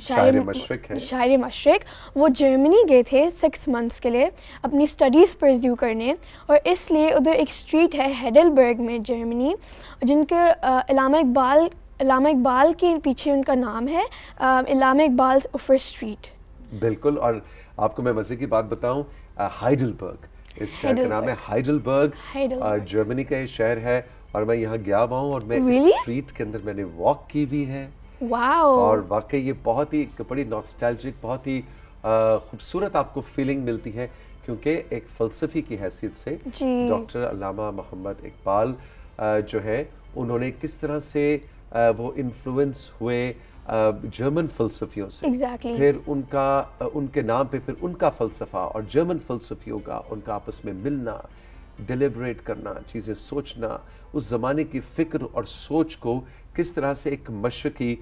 شاعر مشرق ہے. شاعر مشرق. وہ جرمنی گئے تھے 6 months کے لیے اپنی اسٹڈیز پرزیو کرنے, اور اس لیے ادھر ایک اسٹریٹ ہے ہیڈلبرگ میں جرمنی جن کے علامہ اقبال کے پیچھے ان کا نام ہے, علامہ اقبال اوفر اسٹریٹ. بالکل. اور آپ کو میں مزے کی بات بتاؤں, ہائیڈلبرگ, اس شہر کا نام ہے ہائیڈلبرگ, جرمنی کا یہ شہر ہے. اور میں یہاں گیا ہوا ہوں اور میں اس اسٹریٹ کے اندر میں نے واک کی بھی ہے. واو. اور واقعی یہ بہت ہی بڑی ناسٹیلجک, بہت ہی خوبصورت آپ کو فیلنگ ملتی ہے, کیونکہ ایک فلسفی کی حیثیت سے ڈاکٹر علامہ محمد اقبال جو ہے انہوں نے کس طرح سے وہ انفلوئنس ہوئے جرمن فلسفیوں سے. پھر ان کے نام پہ پھر ان کا فلسفہ اور جرمن فلسفیوں کا ان کا آپس میں ملنا, ڈیلیبریٹ کرنا, چیزیں سوچنا, اس زمانے کی فکر اور سوچ کو کس طرح سے ایک مشرقی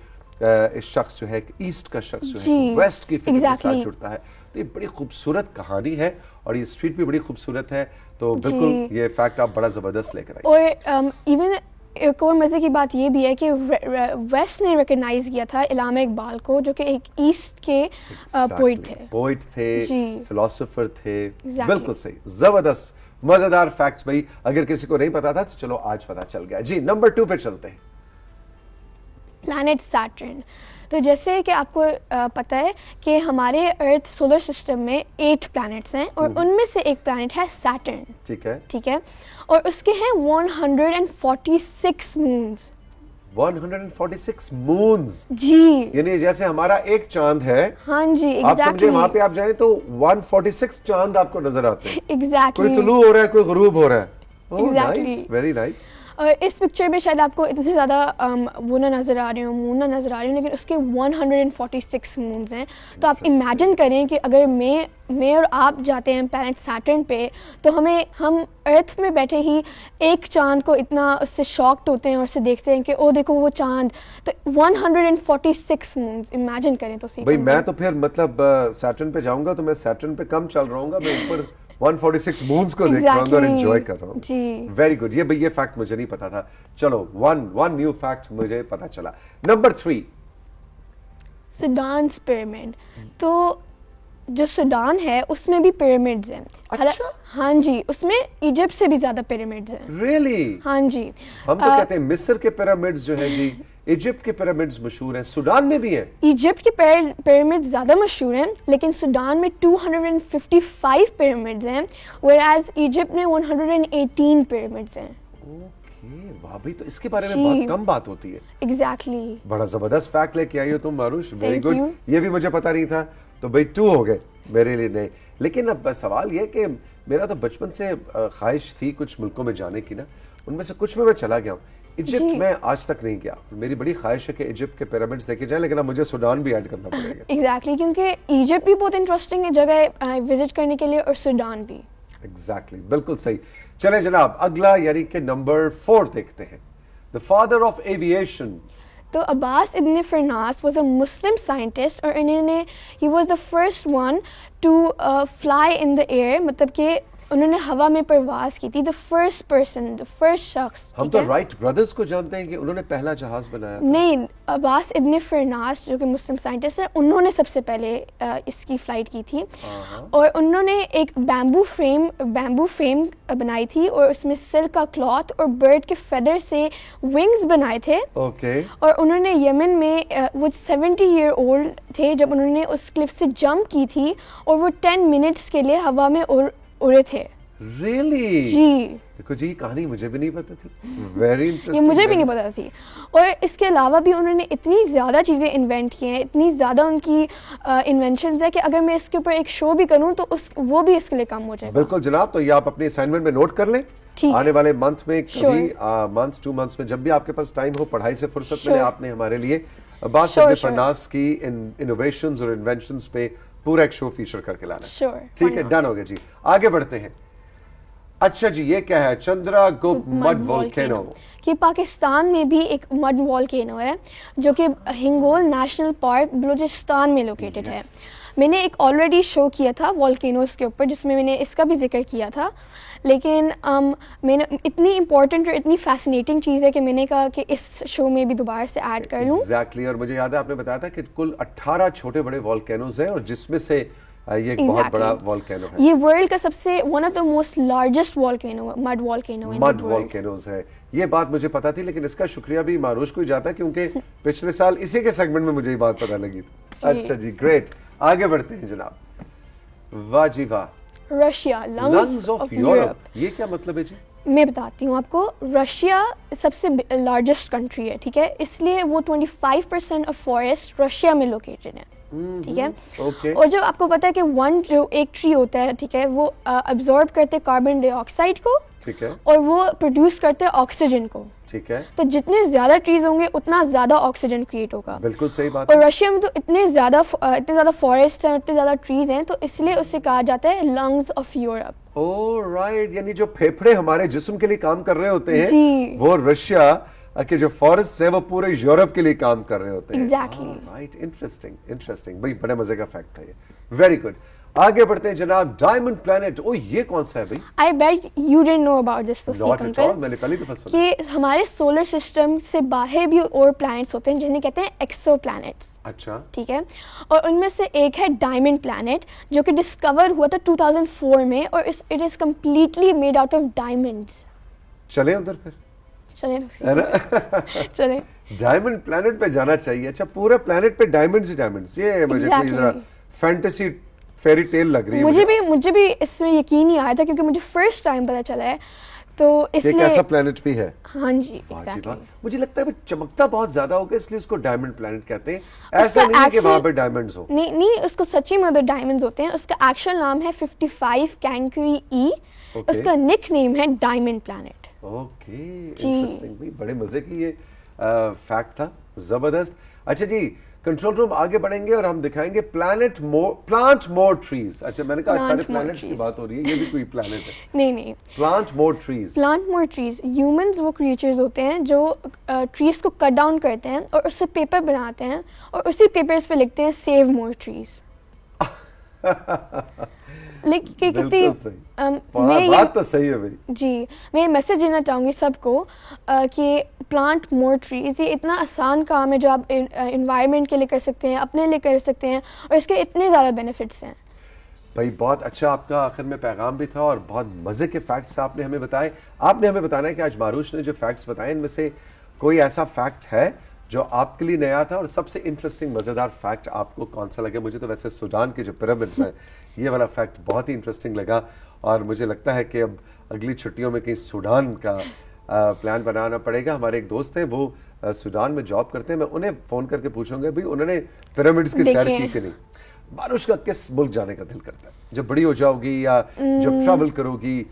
شخص جو ہے, ایک ایسٹ کا شخص جو ہے ویسٹ کی فکر کے ساتھ جڑتا ہے. تو یہ بڑی خوبصورت کہانی ہے اور یہ اسٹریٹ بھی بڑی خوبصورت ہے. تو بالکل یہ فیکٹ آپ بڑا زبردست لے کر آئے. اور ایون ایک اور مزے کی بات یہ بھی ہے کہ ویسٹ نے ریکگنائز کیا تھا علامہ اقبال کو, جو کہ ایک ایسٹ کے پوئٹ تھے, فلاسفر تھے. بالکل صحیح, زبردست مزیدار فیکٹس بھائی. اگر کسی کو نہیں پتا تھا تو چلو آج پتا چل گیا. جی نمبر 2 پہ چلتے ہیں. Plant Saturn. تو جیسے کہ آپ کو پتہ ہے کہ ہمارے ارتھ سولر سسٹم میں 8 پلانٹس ہیں اور ان میں سے ایک پلانٹ ہے سیٹرن. ٹھیک ہے. اور اس کے ہیں 146 مونز. 146 مونز. جی. یعنی جیسے ہمارا ایک چاند ہے. ہاں جی, آپ سمجھے وہاں پہ آپ جائیں تو 146 چاند آپ کو نظر آتے ہیں. ایگزیکٹلی. کوئی طلوع ہو رہا ہے, کوئی غروب ہو رہا ہے. ایگزیکٹلی. Very nice. اور اس پکچر میں شاید آپ کو اتنے زیادہ وہ نہ نظر آ رہے ہوں, مون نہ نظر آ رہے ہوں, لیکن اس کے 146 مونز ہیں. تو آپ امیجن کریں کہ اگر میں اور آپ جاتے ہیں پلانٹ سیٹرن پہ تو ہم ارتھ میں بیٹھے ہی ایک چاند کو اتنا اس سے شاکڈ ہوتے ہیں اور اسے دیکھتے ہیں کہ او دیکھو وہ چاند. تو 146 مونز امیجن کریں تو بھائی. میں تو پھر مطلب سیٹرن پہ جاؤں گا تو میں سیٹرن پہ کم چل رہا ہوں گا, میں اوپر 146 مونز کو دیکھ رہا ہوں اور انجوائے کر رہا ہوں. جی. Very good. یہ فیکٹ مجھے نہیں پتا تھا. چلو ون نیو فیکٹ مجھے پتا چلا. Number 3, Sudan's pyramid. تو جو سوڈان ہے اس میں بھی پیرامڈز ہیں. ہاں جی, اس میں ایجپٹ سے بھی زیادہ پیرامڈز ہیں. ریئلی؟ ہاں جی. ہم تو کہتے ہیں مصر کے پیرامڈز جو ہے جی, ایجپٹ کے پیرامڈز مشہور ہیں. سوڈان میں بھی ہیں. ایجپٹ کے پیرامڈز زیادہ مشہور ہیں, لیکن سوڈان میں 255 پیرامڈز ہیں, whereas ایجپٹ میں 118 پیرامڈز ہیں. واہ بھائی, تو اس کے بارے میں بہت کم بات ہوتی ہے. ایگزیکٹلی. بڑا زبردست فیکٹ لے کے آئی ہو تم ماروش. Very good. یہ بھی مجھے پتا نہیں تھا. تو بھائی 2 ہو گئے میرے لیے. نہیں, لیکن اب سوال یہ کہ میرا تو بچپن سے خواہش تھی کچھ ملکوں میں جانے کی نا, ان میں سے کچھ میں چلا گیا ہوں. ایجپٹ میں آج تک نہیں گیا. میری بڑی خواہش ہے کہ ایجپٹ کے پیرامڈز دیکھے جائیں, لیکن اب مجھے سوڈان بھی ایڈ کرنا پڑے گا. ایگزیکٹلی, کیونکہ ایجپٹ بھی بہت انٹرسٹنگ جگہ ہے وزٹ کرنے کے لیے, اور سوڈان بھی. ایگزیکٹلی, بالکل صحیح. چلیں جناب اگلا یعنی کہ نمبر 4 دیکھتے ہیں. The father of aviation. تو عباس ابن فرناس was a Muslim scientist, اور he was the first one to fly in the air, مطلب کہ انہوں نے ہوا میں پرواز کی تھی. the first شخص. ہم تو رائٹ برادرز کو جانتے ہیں کہ انہوں نے پہلا جہاز بنایا. نہیں, عباس ابن فرناس جو کہ مسلم سائنٹسٹ ہے, انہوں نے سب سے پہلے اس کی فلائٹ کی تھی. اور انہوں نے ایک بیمبو فریم بنائی تھی, اور اس میں سلک کا کلاتھ اور برڈ کے فیدر سے ونگز بنائے تھے. اور انہوں نے یمن میں وہ 70 ایئر اولڈ تھے جب انہوں نے اس کلف سے جمپ کی تھی, اور وہ 10 منٹس کے لیے ہوا میں اڑے تھے. ریئلی؟ جی. دیکھو جی, کہانی مجھے بھی نہیں پتا تھی. Very interesting. یہ مجھے بھی نہیں پتا تھی. اور اس کے علاوہ بھی انہوں نے اتنی زیادہ چیزیں انوینٹ کی ہیں, اتنی زیادہ ان کی انوینشنز ہے کہ اگر میں اس کے اوپر ایک شو بھی کروں تو وہ بھی اس کے لیے کم ہو جائے گا. بالکل جناب. تو یہ آپ اپنی اسائنمنٹ میں نوٹ کر لیں. آنے والے منتھ میں کبھی منتھ 2 منتھس میں جب بھی آپ کے پاس ٹائم ہو, پڑھائی سے فرصت ملے, آپ نے ہمارے لیے عباس ابن فرناس کی انوویشنز اور انوینشنز پہ پورا ایک شو فیچر کر کے لانا. ٹھیک ہے, ڈن ہو گیا جی. آگے بڑھتے ہیں. اچھا جی, یہ کیا ہے؟ Chandra Gupt mud volcano. یہ پاکستان میں بھی ایک مڈ والکینو ہے جو کہ ہنگول نیشنل پارک بلوچستان میں لوکیٹڈ ہے. میں نے ایک آلریڈی شو کیا تھا والکینوز کے اوپر, جس میں نے اس کا بھی ذکر کیا تھا, لیکن میں نے اتنی امپورٹنٹ اور اتنی فیسنیٹنگ چیز ہے کہ میں نے کہا کہ اس شو میں بھی دوبارہ سے ایڈ کر لوں. ایگزیکٹلی. اور مجھے یاد ہے آپ نے بتایا تھا کہ کل 18 چھوٹے بڑے والکینوز ہیں اور جس میں سے یہ ایک بہت بڑا والکینو ہے. یہ ورلڈ کا سب سے one of the most largest volcano ہے, مڈ والکینو ہے. مڈ والکینوز ہے. یہ بات مجھے پتا تھی, لیکن اس کا شکریہ بھی معروش کو ہی جاتا ہے کیونکہ پچھلے سال اسی کے سیگمنٹ میں مجھے یہ بات پتا لگی تھی. اچھا جی, گریٹ. آگے بڑھتے ہیں جناب. واہ جی واہ. رشیا, لنگز آف یورپ, یہ کیا مطلب ہے جی؟ میں بتاتی ہوں آپ کو. رشیا سب سے لارجسٹ کنٹری ہے, ٹھیک ہے, اس لیے وہ 25% آف فارسٹ رشیا میں لوکیٹڈ ہے, ٹھیک ہے. اور جو آپ کو پتا ہے کہ جو ایک ٹری ہوتا ہے, ٹھیک ہے, وہ ابزارب کرتے کاربن ڈائی آکسائڈ کو, ٹھیک ہے, اور وہ پروڈیوس کرتے آکسیجن کو, ٹھیک ہے. تو جتنے زیادہ ٹریز ہوں گے اتنا زیادہ آکسیجن کریٹ ہوگا. بالکل صحیح بات. اور رشیا میں تو اتنے زیادہ فارسٹ ہیں, اتنے زیادہ ٹریز ہیں, تو اس لیے اسے کہا جاتا ہے lungs of Europe. Oh right, یعنی جو پھیپھڑے ہمارے جسم کے لیے کام کر رہے ہوتے ہیں وہ رشیا کہ جو فارسٹ ہیں وہ پورے یورپ کے لیے کام کر رہے ہوتے ہیں. ایگزیکٹلی. Right, interesting. بھائی بڑے مزے کا فیکٹ تھا یہ. Very good. آگے بڑھتے ہیں جناب. ڈائمنڈ پلانٹ, او یہ کون سا ہے بھائی؟ I bet you didn't know about this, Not at all, میں نے پہلی دفعہ سنا. کہ ہمارے سولر سسٹم سے باہر بھی اور پلانٹس ہوتے ہیں جنہیں کہتے ہیں ایکسو پلانٹس. اچھا, ٹھیک ہے, اور ان میں سے ایک ہے ڈائمنڈ پلانٹ جو کہ ڈسکور ہوا تھا 2004 میں, اور it is completely made out of diamonds. چلیں ادھر پھر, چلیں. ڈائمنڈ پلانٹ پہ جانا چاہیے. اچھا, پورے پلانٹ پہ ڈائمنڈز ہی ڈائمنڈز, یہ مجھے کوئی ذرا فینٹیسی فیری ٹیل لگ رہی ہے. مجھے بھی اس میں یقین نہیں آیا تھا کیونکہ مجھے فرسٹ ٹائم پتا چلا ہے, تو اس لیے. ایک ایسا پلانٹ بھی ہے. ہاں جی, ایگزیکٹلی. مجھے لگتا ہے وہ چمکتا بہت زیادہ ہوگا اس لیے اس کو ڈائمنڈ پلانٹ کہتے ہیں. ایسا نہیں کہ وہاں پہ ڈائمنڈز ہو. نہیں, اس کو سچی میں ادھر ڈائمنڈز ہوتے ہیں. اس کا ایکچوئل نام ہے 55 کینکری ای, اس کا نک نیم ہے ڈائمنڈ پلانٹ. Okay, interesting. بڑے مزے کی یہ فیکٹ تھا, زبردست. اچھا جی, کنٹرول روم آگے بڑھیں گے اور ہم دکھائیں گے پلانٹ مور ٹریز. اچھا, میں نے کہا سارے پلانٹس کی بات ہو رہی ہے, یہ بھی کوئی پلانٹ ہے؟ نہیں, پلانٹ مور ٹریز. ہیومنز وہ کریچرز ہوتے ہیں جو ٹریز کو کٹ ڈاؤن کرتے ہیں اور اس سے پیپر بناتے ہیں اور اسی پیپرز پہ لکھتے ہیں سیو مور ٹریز. بات تو صحیح ہے بھائی. جی, میں یہ میسج دینا چاہوں گی سب کو کہ پلانٹ مور ٹریز یہ اتنا آسان کام ہے جو آپ انوائرمنٹ کے لیے کر سکتے ہیں, اپنے لیے کر سکتے ہیں, اور اس کے اتنے زیادہ بینیفٹس ہیں. بھائی بہت اچھا آپ کا آخر میں پیغام بھی تھا اور بہت مزے کے فیکٹس آپ نے ہمیں بتائے. آپ نے ہمیں بتانا ہے کہ آج معروش نے جو فیکٹس بتائے ان میں سے کوئی ایسا فیکٹ ہے جو آپ کے لیے نیا تھا, اور سب سے انٹرسٹنگ مزیدار فیکٹ آپ کو کون سا لگا؟ مجھے تو ویسے سوڈان کے جو پیرامڈس ہیں یہ والا فیکٹ بہت ہی انٹرسٹنگ لگا, اور مجھے لگتا ہے کہ اب اگلی چھٹیوں میں کہیں سوڈان کا پلان بنانا پڑے گا. ہمارے ایک دوست ہیں وہ سوڈان میں جاب کرتے ہیں, میں انہیں فون کر کے پوچھوں گا بھائی انہوں نے پیرامڈس کی سیر کی کہ نہیں. معروش کا کس ملک جانے کا دل کرتا ہے جب بڑی ہو جاؤ گی یا جب ٹریول کرو گی؟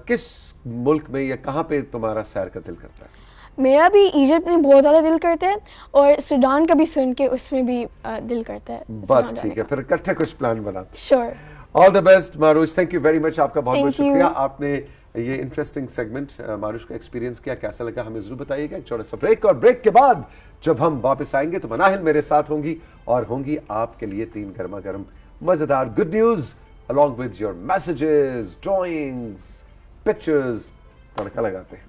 کس ملک میں یا کہاں پہ تمہارا سیر کا دل کرتا ہے؟ میرا بھی ایجپٹ میں بہت زیادہ دل کرتا ہے, اور سوڈان کا بھی سن کے اس میں بھی دل کرتا ہے. بس ٹھیک ہے, پھر اکٹھے کچھ پلان بناتے ہیں. Sure. All the best Marosh, thank you very much. آپ کا بہت بہت شکریہ. آپ نے یہ انٹرسٹنگ سیگمنٹ معروش کا ایکسپیرینس کیا, کیسا لگا ہمیں ضرور بتائیے گا. ایک چھوٹا سا بریک, اور بریک کے بعد جب ہم واپس آئیں گے تو مناہل میرے ساتھ ہوں گی اور ہوں گی آپ کے لیے 3 گرما گرم مزیدار good news along with your messages, drawings, pictures. تڑکا لگاتے ہیں.